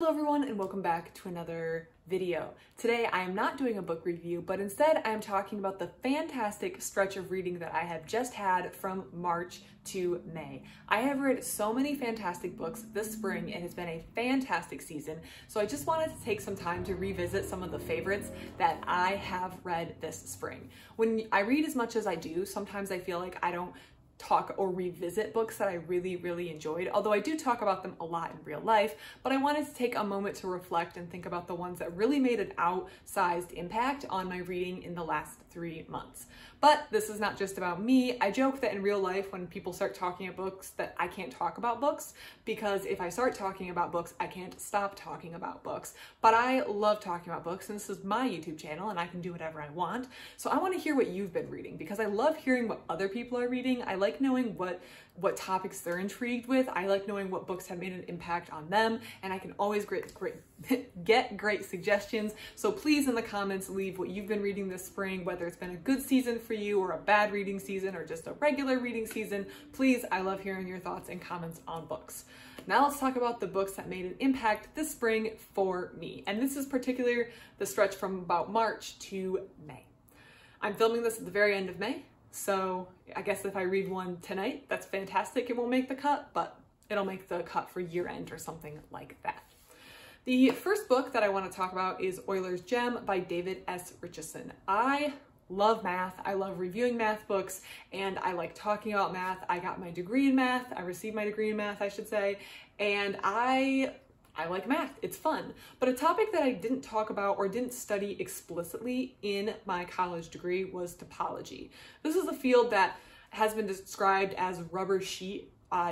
Hello everyone and welcome back to another video. Today I am not doing a book review, but instead I am talking about the fantastic stretch of reading that I have just had from March to May. I have read so many fantastic books this spring. It has been a fantastic season, so I just wanted to take some time to revisit some of the favorites that I have read this spring. When I read as much as I do, sometimes I feel like I don't talk or revisit books that I really enjoyed, although I do talk about them a lot in real life, but I wanted to take a moment to reflect and think about the ones that really made an outsized impact on my reading in the last 3 months. But this is not just about me. I joke that in real life, when people start talking about books, that I can't talk about books, because if I start talking about books, I can't stop talking about books. But I love talking about books, and this is my YouTube channel, and I can do whatever I want. So I want to hear what you've been reading, because I love hearing what other people are reading. I like knowing what topics they're intrigued with. I like knowing what books have made an impact on them, and I can always get great suggestions. So please in the comments leave what you've been reading this spring, whether it's been a good season for you or a bad reading season or just a regular reading season. Please, I love hearing your thoughts and comments on books. Now let's talk about the books that made an impact this spring for me. And this is particularly the stretch from about March to May. I'm filming this at the very end of May, so I guess if I read one tonight, that's fantastic. It won't make the cut, but it'll make the cut for year end or something like that. The first book that I want to talk about is Euler's Gem by David S. Richeson. I love math. I love reviewing math books, and I like talking about math. I got my degree in math. I received my degree in math, I should say, and I like math. It's fun. But a topic that I didn't talk about or didn't study explicitly in my college degree was topology. This is a field that has been described as rubber sheet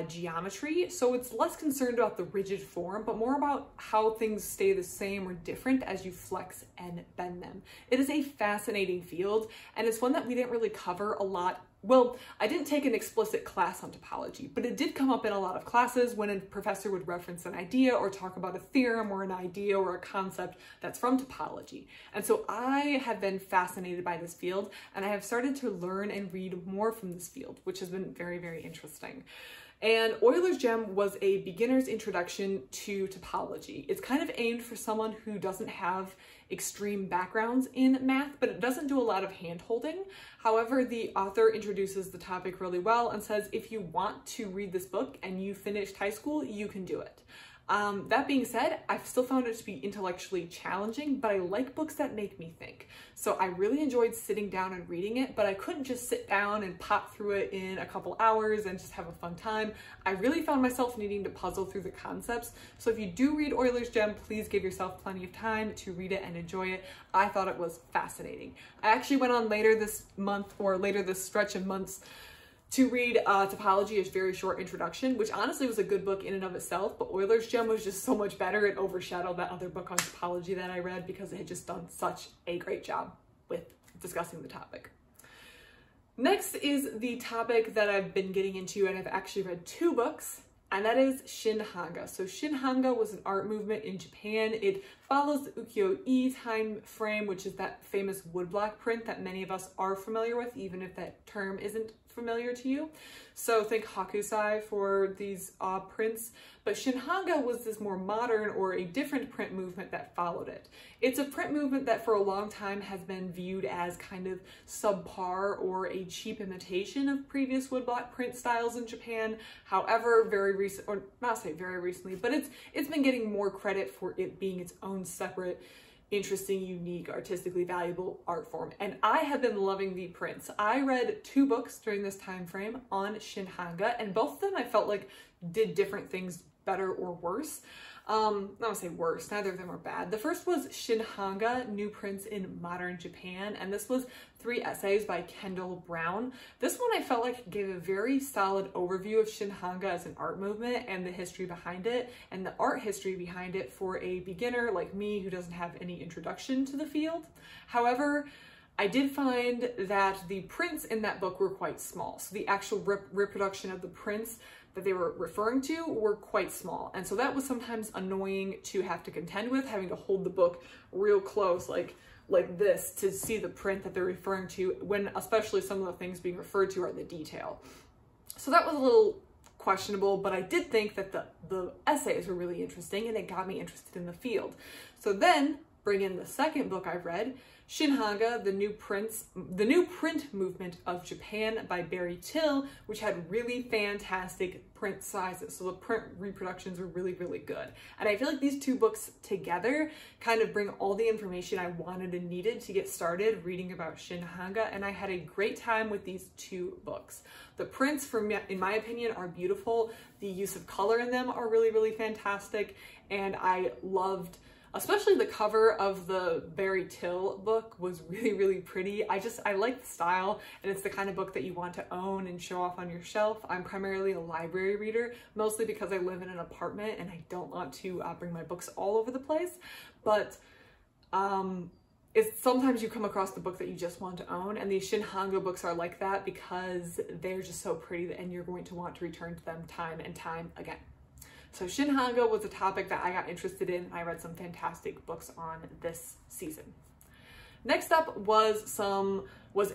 geometry, so it's less concerned about the rigid form, but more about how things stay the same or different as you flex and bend them. It is a fascinating field, and it's one that we didn't really cover a lot. Well, I didn't take an explicit class on topology, but it did come up in a lot of classes when a professor would reference an idea or talk about a theorem or an idea or a concept that's from topology. And so I have been fascinated by this field, and I have started to learn and read more from this field, which has been very interesting. And Euler's Gem was a beginner's introduction to topology. It's kind of aimed for someone who doesn't have extreme backgrounds in math, but it doesn't do a lot of hand-holding. However, the author introduces the topic really well and says if you want to read this book and you finished high school, you can do it. That being said, I've still found it to be intellectually challenging, but I like books that make me think. So I really enjoyed sitting down and reading it, but I couldn't just sit down and pop through it in a couple hours and just have a fun time. I really found myself needing to puzzle through the concepts. So if you do read Euler's Gem, please give yourself plenty of time to read it and enjoy it. I thought it was fascinating. I actually went on later this month, or later this stretch of months, to read Topology, a very short introduction, which honestly was a good book in and of itself, but Euler's Gem was just so much better. It overshadowed that other book on topology that I read because it had just done such a great job with discussing the topic. Next is the topic that I've been getting into, and I've actually read 2 books, and that is Shin Hanga. So Shin Hanga was an art movement in Japan. It follows the ukiyo-e time frame, which is that famous woodblock print that many of us are familiar with, even if that term isn't familiar to you. So think Hakusai for these prints. But Shin Hanga was this more modern or a different print movement that followed it. It's a print movement that for a long time has been viewed as kind of subpar or a cheap imitation of previous woodblock print styles in Japan. However, very recent, or not say very recently, but it's been getting more credit for it being its own separate, interesting, unique, artistically valuable art form. And I have been loving the prints. I read 2 books during this time frame on Shin Hanga, and both of them I felt like did different things better or worse. I don't want to say worse, neither of them are bad. The first was Shin Hanga, New Prints in Modern Japan, and this was 3 essays by Kendall Brown. This one I felt like gave a very solid overview of Shin Hanga as an art movement and the history behind it, and the art history behind it for a beginner like me who doesn't have any introduction to the field. However, I did find that the prints in that book were quite small. So the actual reproduction of the prints that they were referring to were quite small. And so that was sometimes annoying to have to contend with, having to hold the book real close, like this, to see the print that they're referring to, when especially some of the things being referred to are the detail. So that was a little questionable, but I did think that the essays were really interesting and it got me interested in the field. So then bring in the second book I've read, Shinhanga, the new print movement of Japan by Barry Till, which had really fantastic print sizes. So the print reproductions were really, really good. And I feel like these two books together kind of bring all the information I wanted and needed to get started reading about Shinhanga, and I had a great time with these two books. The prints, in my opinion, are beautiful. The use of color in them are really, really fantastic, and I loved especially the cover of the Barry Till book was really, really pretty. I like the style, and it's the kind of book that you want to own and show off on your shelf. I'm primarily a library reader, mostly because I live in an apartment and I don't want to bring my books all over the place. But it's sometimes you come across the book that you just want to own, and these Shinhanga books are like that because they're just so pretty and you're going to want to return to them time and time again. So Shinhanga was a topic that I got interested in, and I read some fantastic books on this season. Next up was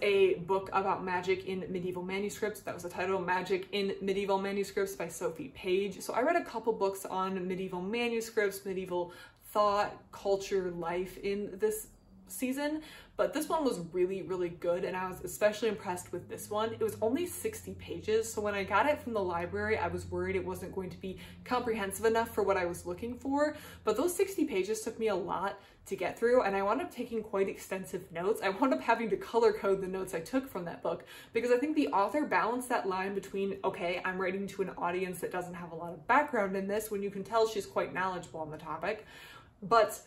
a book about magic in medieval manuscripts. That was the title, Magic in Medieval Manuscripts by Sophie Page. So I read a couple books on medieval manuscripts, medieval thought, culture, life in this season, but this one was really, really good, and I was especially impressed with this one. It was only 60 pages, so when I got it from the library, I was worried it wasn't going to be comprehensive enough for what I was looking for, but those 60 pages took me a lot to get through, and I wound up taking quite extensive notes. I wound up having to color code the notes I took from that book, because I think the author balanced that line between, okay, I'm writing to an audience that doesn't have a lot of background in this, when you can tell she's quite knowledgeable on the topic, but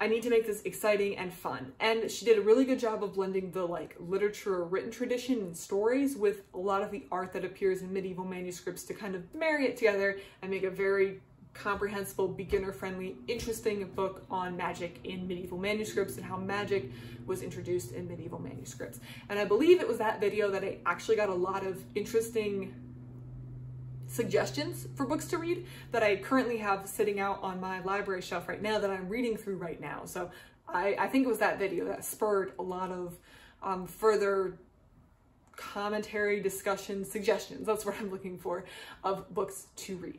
I need to make this exciting and fun. And she did a really good job of blending the literature or written tradition and stories with a lot of the art that appears in medieval manuscripts to kind of marry it together and make a very comprehensible, beginner-friendly, interesting book on magic in medieval manuscripts and how magic was introduced in medieval manuscripts. And I believe it was that video that I actually got a lot of interesting suggestions for books to read that I currently have sitting out on my library shelf right now that I'm reading through right now. So I think it was that video that spurred a lot of further commentary, discussion, suggestions, that's what I'm looking for, of books to read.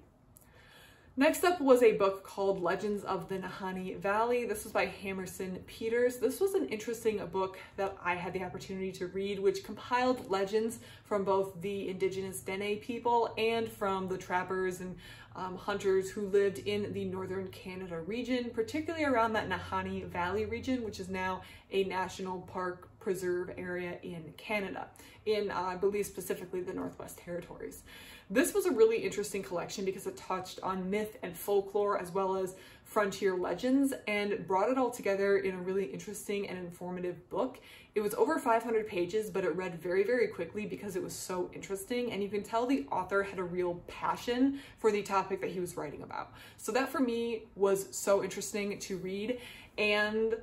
Next up was a book called Legends of the Nahanni Valley. This was by Hammerson Peters. This was an interesting book that I had the opportunity to read, which compiled legends from both the indigenous Dene people and from the trappers and hunters who lived in the northern Canada region, particularly around that Nahanni Valley region, which is now a national park preserve area in Canada, in I believe specifically the Northwest Territories. This was a really interesting collection because it touched on myth and folklore as well as frontier legends and brought it all together in a really interesting and informative book. It was over 500 pages, but it read very, very quickly because it was so interesting, and you can tell the author had a real passion for the topic that he was writing about. So that for me was so interesting to read, and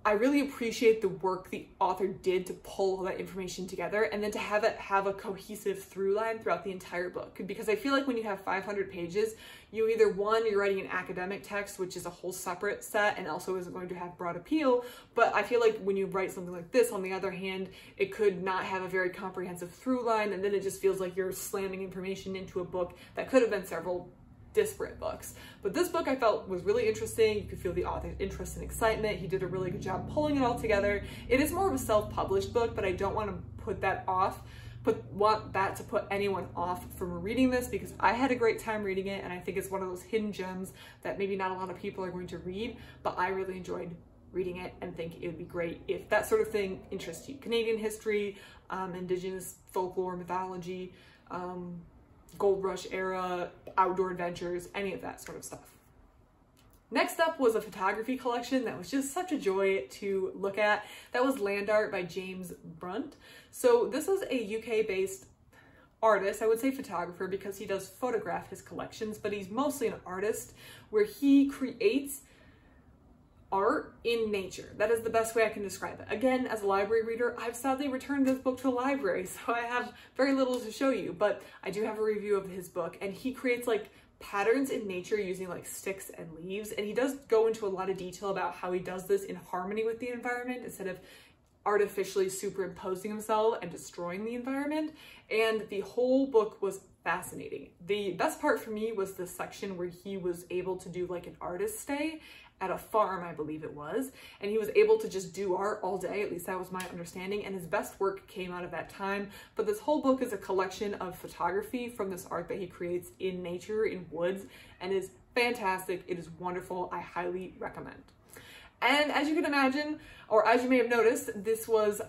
I really appreciate the work the author did to pull all that information together and then to have it have a cohesive through line throughout the entire book. Because I feel like when you have 500 pages, you either, one, you're writing an academic text, which is a whole separate set and also isn't going to have broad appeal, but I feel like when you write something like this, on the other hand, it could not have a very comprehensive through line, and then it just feels like you're slamming information into a book that could have been several disparate books. But this book I felt was really interesting. You could feel the author's interest and excitement. He did a really good job pulling it all together. It is more of a self-published book, but I don't want to put that to put anyone off from reading this, because I had a great time reading it, and I think it's one of those hidden gems that maybe not a lot of people are going to read, but I really enjoyed reading it and think it would be great if that sort of thing interests you. Canadian history, Indigenous folklore, mythology, Gold Rush era, outdoor adventures, any of that sort of stuff. Next up was a photography collection that was just such a joy to look at. That was Land Art by James Brunt. So this is a UK-based artist, I would say photographer because he does photograph his collections, but he's mostly an artist where he creates art in nature. That is the best way I can describe it. Again, as a library reader, I've sadly returned this book to a library, so I have very little to show you, but I do have a review of his book, and he creates patterns in nature using sticks and leaves, and he does go into a lot of detail about how he does this in harmony with the environment instead of artificially superimposing himself and destroying the environment. And the whole book was fascinating. The best part for me was the section where he was able to do like an artist stay at a farm, I believe it was, and he was able to just do art all day. At least that was my understanding, and his best work came out of that time. But this whole book is a collection of photography from this art that he creates in nature, in woods, and is fantastic. It is wonderful. I highly recommend. And as you can imagine, or as you may have noticed, this was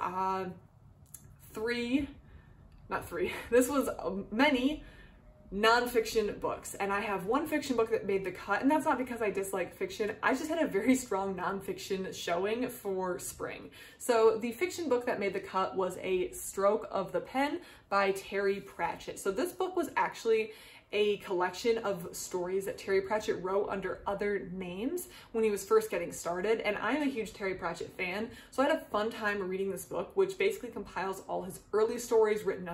many nonfiction books, and I have one fiction book that made the cut, and that's not because I dislike fiction. I just had a very strong nonfiction showing for spring. So the fiction book that made the cut was A Stroke of the Pen by Terry Pratchett. So this book was actually a collection of stories that Terry Pratchett wrote under other names when he was first getting started, and I'm a huge Terry Pratchett fan, so I had a fun time reading this book, which basically compiles all his early stories written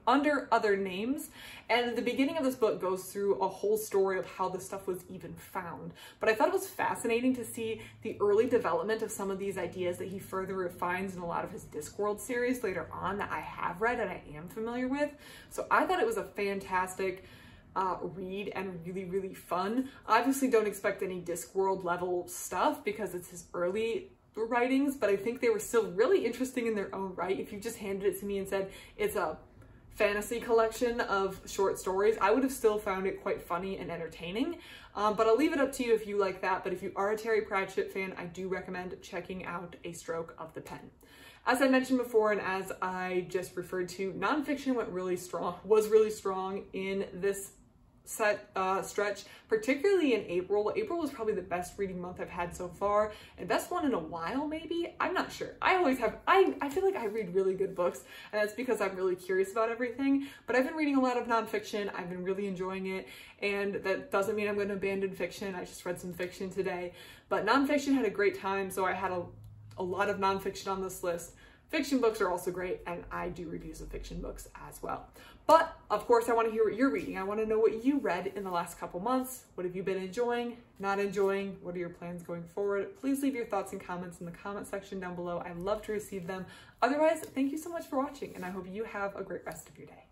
under other names. And the beginning of this book goes through a whole story of how this stuff was even found. But I thought it was fascinating to see the early development of some of these ideas that he further refines in a lot of his Discworld series later on that I have read and I am familiar with. So I thought it was a fantastic read and really, really fun. Obviously don't expect any Discworld level stuff because it's his early writings, but I think they were still really interesting in their own right. If you just handed it to me and said it's a fantasy collection of short stories, I would have still found it quite funny and entertaining. But I'll leave it up to you if you like that. But if you are a Terry Pratchett fan, I do recommend checking out A Stroke of the Pen. As I mentioned before, and as I just referred to, nonfiction was really strong in this stretch, particularly in April. April was probably the best reading month I've had so far, and best one in a while, maybe? I'm not sure. I feel like I read really good books, and that's because I'm really curious about everything, but I've been reading a lot of nonfiction. I've been really enjoying it, and that doesn't mean I'm going to abandon fiction. I just read some fiction today, but nonfiction had a great time, so I had a lot of nonfiction on this list. Fiction books are also great, and I do reviews of fiction books as well. But of course, I want to hear what you're reading. I want to know what you read in the last couple months. What have you been enjoying, not enjoying? What are your plans going forward? Please leave your thoughts and comments in the comment section down below. I love to receive them. Otherwise, thank you so much for watching, and I hope you have a great rest of your day.